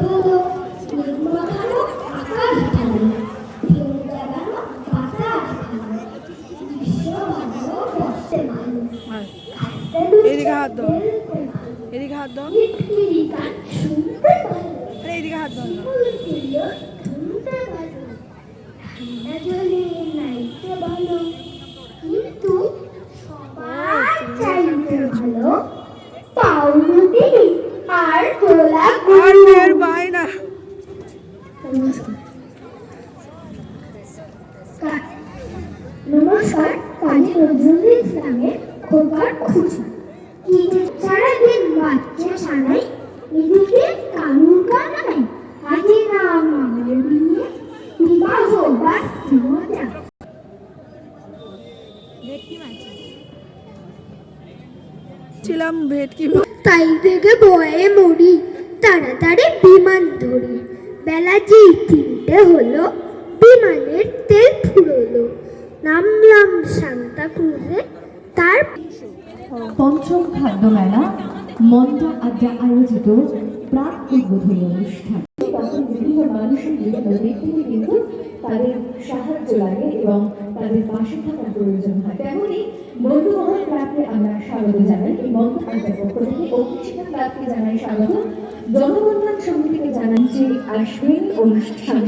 ভালো মেঘ মাখানো আকাশ ভালো ঢেউ লাগানো বাতাস ভালো গ্রীষ্ম ভালো বর্ষে ভালো এদিকে হাত দাও, এদিকে হাত দাও, ঝিটমিরি গান শুনতে ভালো আরে এদিকে হাত দাও না। ফুল তুলো শুনতে ভালো ঠান্ডা জলে নাইতে ভালো কিন্তু সবার চাইতে ভালো পাউরুটি আর গোলা আর বের পাই না। নমস্কার, কাজী নজরুল ইসলামের খোকার খুশি ঈদের সারাদিন বাচ্চা সানাই এদিকে কানুন কানাই হাজির নাম আমার বিয়ে বিবাহ বাড়তি মজা ছিলাম ভেটকি তাই থেকে ভয়ে মরি তাড়াতাড়ি বিমান ধরি বেলা যে 3টে হলো বিমানের তেল ফুরলো নামলাম সান্তা ক্রুজে তার পঞ্চম খাদ্য মেলা মন্ডা আড্ডা আয়োজিত প্রাক উদ্বোধনী অনুষ্ঠান। তখন বিভিন্ন মানুষের বিভিন্ন দিক থেকে কিন্তু তাদের সাহায্য লাগে এবং তাদের পাশে থাকার প্রয়োজন হয়। তেমনি বন্ধু মহল ক্লাবকে আমরা স্বাগত জানাই। এই মন্ডা আড্ডার পক্ষ থেকে অগ্নিশিখা ক্লাবকে জানাই স্বাগত, জনকল্যাণ সমিতিকে জানাই যে আসবেন অনুষ্ঠান